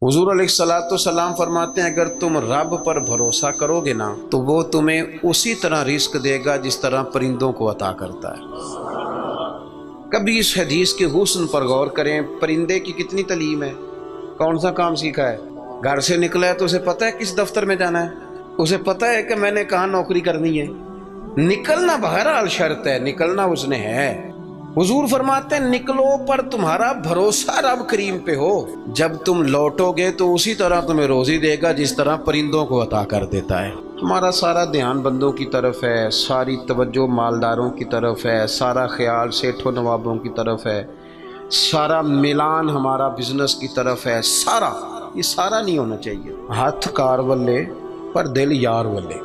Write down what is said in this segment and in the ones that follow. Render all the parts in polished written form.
हुजूर अलैहिस्सलाम फरमाते हैं, अगर तुम रब पर भरोसा करोगे ना तो वो तुम्हें उसी तरह रिस्क देगा जिस तरह परिंदों को अता करता है। कभी इस हदीस के हुस्न पर गौर करें। परिंदे की कितनी तलीम है, कौन सा काम सीखा है। घर से निकला है तो उसे पता है किस दफ्तर में जाना है, उसे पता है कि मैंने कहाँ नौकरी करनी है। निकलना बहरहाल शर्त है, निकलना उसने है। हुजूर फरमाते हैं, निकलो पर तुम्हारा भरोसा रब करीम पे हो। जब तुम लौटोगे तो उसी तरह तुम्हें रोजी देगा जिस तरह परिंदों को अता कर देता है। हमारा सारा ध्यान बंदों की तरफ है, सारी तवज्जो मालदारों की तरफ है, सारा ख्याल सेठों नवाबों की तरफ है, सारा मिलान हमारा बिजनेस की तरफ है। ये सारा नहीं होना चाहिए। हाथ कार वल्ले पर दिल यार वल्ले,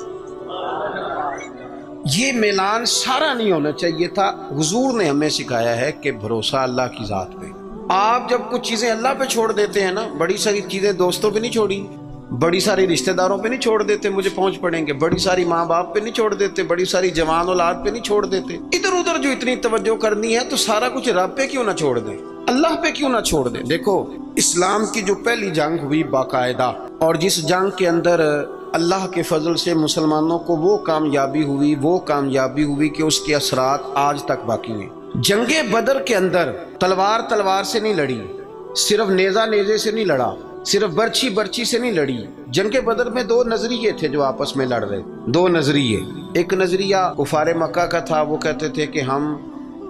ये मिलान सारा नहीं होना चाहिए था। हुजूर ने हमें सिखाया है कि भरोसा अल्लाह की ज़ात पे। आप जब कुछ चीज़ें अल्लाह पे छोड़ देते हैं ना, बड़ी सारी चीज़ें दोस्तों पे नहीं छोड़ी, बड़ी सारी रिश्तेदारों पे नहीं छोड़ देते, मुझे पहुंच पड़ेंगे, बड़ी सारी माँ बाप पे नहीं छोड़ देते, बड़ी सारी जवान औलाद पे नहीं छोड़ देते। इधर उधर जो इतनी तवज्जो करनी है तो सारा कुछ रब पे क्यों ना छोड़ दें, अल्लाह पे क्यों ना छोड़ दें। देखो, इस्लाम की जो पहली जंग हुई बाकायदा, और जिस जंग के अंदर अल्लाह के फजल से मुसलमानों को वो कामयाबी हुई कि उसके असरात आज तक बाकी हैं। जंगे बदर के अंदर तलवार से नहीं लड़ी, सिर्फ नेज़े से नहीं लड़ा, सिर्फ बर्छी से नहीं लड़ी। जंगे बदर में दो नजरिए थे जो आपस में लड़ रहे, दो नजरिए। एक नजरिया कुफारे मक्का का था, वो कहते थे कि हम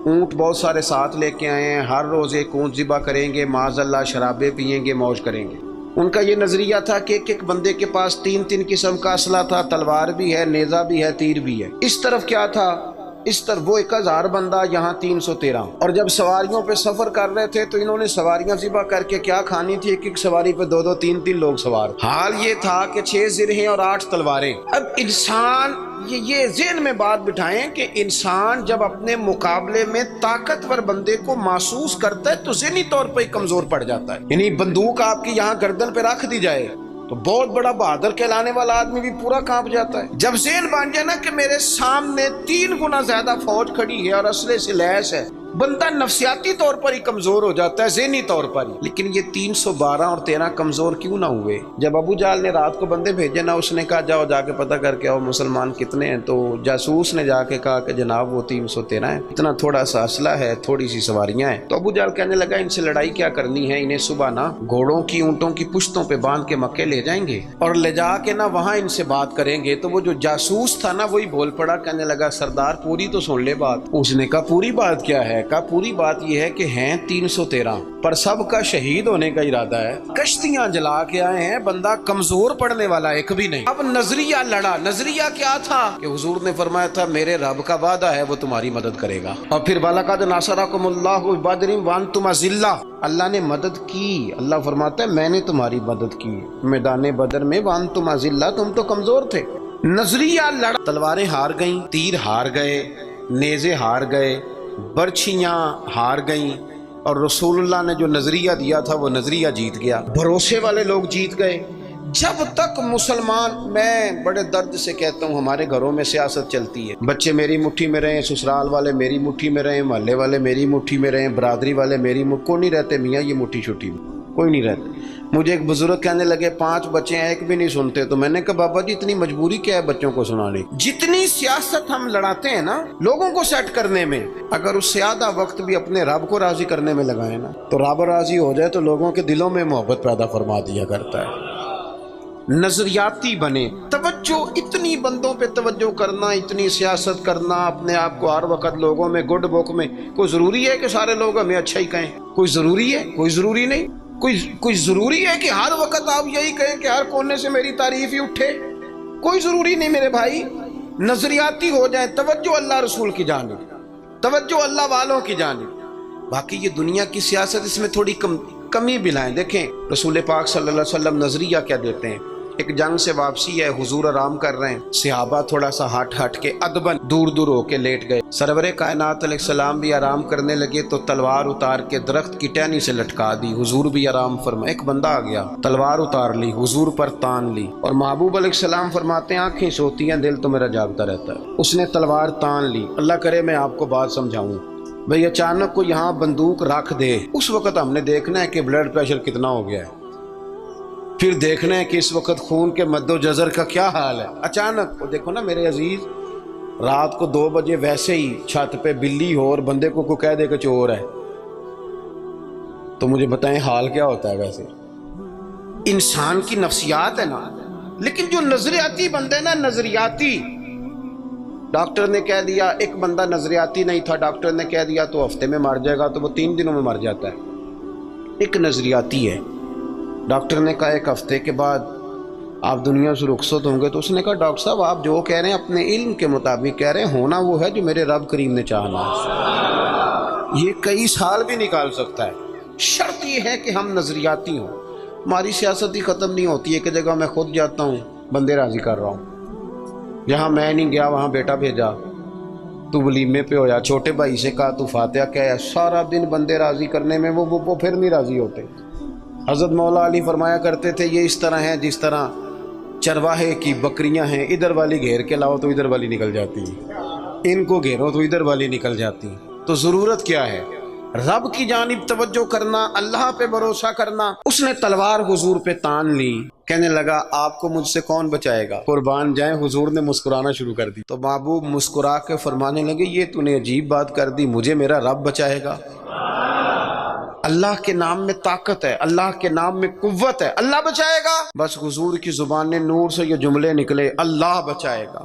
ऊँट बहुत सारे साथ लेके आए हैं, हर रोज़ एक ऊँट ज़िबा करेंगे, माज़अल्लाह शराबे पियेंगे, मौज करेंगे। उनका ये नजरिया था कि एक बंदे के पास तीन किस्म का असला था, तलवार भी है, नेजा भी है, तीर भी है। इस तरफ क्या था, इस तरफ वो 1000 बंदा, यहाँ 313। और जब सवारियों पे सफर कर रहे थे तो इन्होंने सवारियां ज़िबा करके क्या खानी थी, एक सवारी पे 2 3 लोग सवार। हाल ये था कि 6 ज़िरहें और 8 तलवारें। अब इंसान ये ज़हन में बात बिठाएं कि इंसान जब अपने मुकाबले में ताकतवर बंदे को महसूस करता है तो ज़हनी तौर पर कमजोर पड़ जाता है। यानी बंदूक आपकी यहाँ गर्दन पे रख दी जाए तो बहुत बड़ा बहादुर कहलाने वाला आदमी भी पूरा कांप जाता है। जब ज़हन बन जाए ना कि मेरे सामने 3 गुना ज्यादा फौज खड़ी है और असले से लैस है, बंदा नफसियाती तौर पर ही कमजोर हो जाता है, ज़हनी तौर पर ही। लेकिन ये 312 और 13 कमजोर क्यों ना हुए। जब अबू जाल ने रात को बंदे भेजे ना, उसने कहा जाओ जाके पता करके आओ मुसलमान कितने हैं। तो जासूस ने जाके कहा कि जनाब वो 313 है, इतना थोड़ा सा असला है, थोड़ी सी सवारियां हैं। तो अबू जाल कहने लगा, इनसे लड़ाई क्या करनी है, इन्हें सुबह ना घोड़ों की ऊँटों की पुश्तों पे बांध के मक्के ले जाएंगे और ले जाके ना वहाँ इनसे बात करेंगे। तो वो जो जासूस था ना वही बोल पड़ा, कहने लगा सरदार पूरी तो सुन ले बात। उसने कहा पूरी बात क्या है। कहा पूरी बात यह है कि हैं 313 पर सबका शहीद होने का इरादा है, कश्तियां जला के आए हैं, बंदा कमजोर पड़ने वाला एक भी नहीं। अब नजरिया लड़ा। नजरिया क्या था कि हुजूर ने फरमाया था मेरे रब का वादा है वो तुम्हारी मदद करेगा। और फिर वलक़द नसरकुमुल्लाहु बिबदरिन व अंतुम अज़िल्ला, अल्लाह ने मदद की। अल्लाह फरमाता है मैंने तुम्हारी मदद की मैदान बदर में, व अंतुम अज़िल्ला, तुम तो कमजोर थे। नजरिया लड़ा, तलवारें हार गईं, तीर हार गए, नेज़े हार गए, बर्छियां हार गईं, और रसूलुल्लाह ने जो नजरिया दिया था वो नजरिया जीत गया। भरोसे वाले लोग जीत गए। जब तक मुसलमान, मैं बड़े दर्द से कहता हूँ, हमारे घरों में सियासत चलती है, बच्चे मेरी मुट्ठी में रहें, ससुराल वाले मेरी मुट्ठी में रहें, मोहल्ले वाले मेरी मुट्ठी में रहें, बरादरी वाले मेरी को नहीं रहते मियाँ ये मुट्ठी छुट्टी में कोई नहीं रहते। मुझे एक बुजुर्ग कहने लगे 5 बच्चे हैं, एक भी नहीं सुनते। तो मैंने कहा बाबा जी इतनी मजबूरी क्या है बच्चों को सुनाने। जितनी सियासत हम लड़ाते हैं ना लोगों को सेट करने में, अगर उससे आधा वक्त भी अपने रब को राजी करने में लगाए ना तो रब राजी हो जाए तो लोगों के दिलों में मोहब्बत पैदा फरमा दिया करता है। नजरियाती बने, तवज्जो, इतनी बंदों पे तवज्जो करना, इतनी सियासत करना, अपने आप को हर वक्त लोगों में गुड बुक में। कोई जरूरी है कि सारे लोग हमें अच्छा ही कहें? कोई जरूरी है? कोई जरूरी नहीं। कोई जरूरी है कि हर वक्त आप यही कहें कि हर कोने से मेरी तारीफ ही उठे? कोई जरूरी नहीं मेरे भाई। नजरियाती हो जाए, तवज्जो अल्लाह रसूल की जानिब, तवज्जो अल्लाह वालों की जानिब। बाकी ये दुनिया की सियासत, इसमें थोड़ी कमी भी लाएं। देखें रसूल पाक सल्लल्लाहु अलैहि वसल्लम नजरिया क्या देते हैं। एक जंग से वापसी है, हुजूर आराम कर रहे हैं, सहाबा थोड़ा सा हट के अदबन दूर होके लेट गए। सरवरे कायनात अलैहिस्सलाम भी आराम करने लगे तो तलवार उतार के दरख्त की टहनी से लटका दी। हुजूर भी आराम फरमा। एक बंदा आ गया, तलवार उतार ली, हुजूर पर तान ली, और महबूब अलैहिस्सलाम फरमाते हैं आंखें सोती हैं, दिल तो मेरा जागता रहता है। उसने तलवार तान ली। अल्लाह करे मैं आपको बात समझाऊं। भाई अचानक को यहाँ बंदूक रख दे, उस वक्त हमने देखना है कि ब्लड प्रेशर कितना हो गया है। پھر دیکھنا ہے کہ اس وقت خون کے مد و جزر کا کیا حال ہے۔ اچانک وہ دیکھو نا میرے عزیز، رات کو 2 بجے ویسے ہی چھت پہ بلی ہو اور بندے کو کہہ دے کہ چور ہے، تو مجھے بتائیں حال کیا ہوتا ہے؟ ویسے انسان کی نفسیات ہے نا۔ لیکن جو نظریاتی بندے نا، نظریاتی، ڈاکٹر نے کہہ دیا، ایک بندہ نظریاتی نہیں تھا، ڈاکٹر نے کہہ دیا تو ہفتے میں مر جائے گا، تو وہ 3 دنوں میں مر جاتا ہے۔ ایک نظریاتی ہے، ڈاکٹر نے کہا 1 ہفتے کے بعد آپ دنیا سے رخصت ہوں گے، تو اس نے کہا ڈاکٹر صاحب آپ جو کہہ رہے ہیں اپنے علم کے مطابق کہہ رہے ہیں، ہونا وہ ہے جو میرے رب کریم نے چاہنا ہے۔ یہ کئی سال بھی نکال سکتا ہے، شرط یہ ہے کہ ہم نظریاتی ہوں۔ ہماری سیاست ہی ختم نہیں ہوتی ہے کہ جگہ میں خود جاتا ہوں بندے راضی کر رہا ہوں، جہاں میں نہیں گیا وہاں بیٹا بھیجا، تو ولیمے پہ ہویا، چھوٹے بھائی سے کہا تو فاتحہ کہا، سارا دن بندے راضی کرنے میں وہ پھر نہیں راضی ہوتے۔ حضرت مولا علی فرمایا کرتے تھے یہ اس طرح ہے جس طرح چرواہے کی بکریاں ہیں، ادھر والی گھیر کے لاؤ تو ادھر والی نکل جاتی ہیں، ان کو گھیرو تو ادھر والی نکل جاتی ہیں۔ تو ضرورت کیا ہے؟ رب کی جانب توجہ کرنا، اللہ پہ بھروسہ کرنا۔ اس نے تلوار حضور پہ تان لی، کہنے لگا آپ کو مجھ سے کون بچائے گا؟ قربان جائیں، حضور نے مسکرانا شروع کر دی، تو محبوب مسکرا کے فرمانے لگے یہ تو نے عجیب بات کر دی، مجھے میرا رب بچائے گا؟ اللہ کے نام میں طاقت ہے، اللہ کے نام میں قوت ہے، اللہ بچائے گا۔ بس حضور کی زبان نے نور سے یہ جملے نکلے، اللہ بچائے گا۔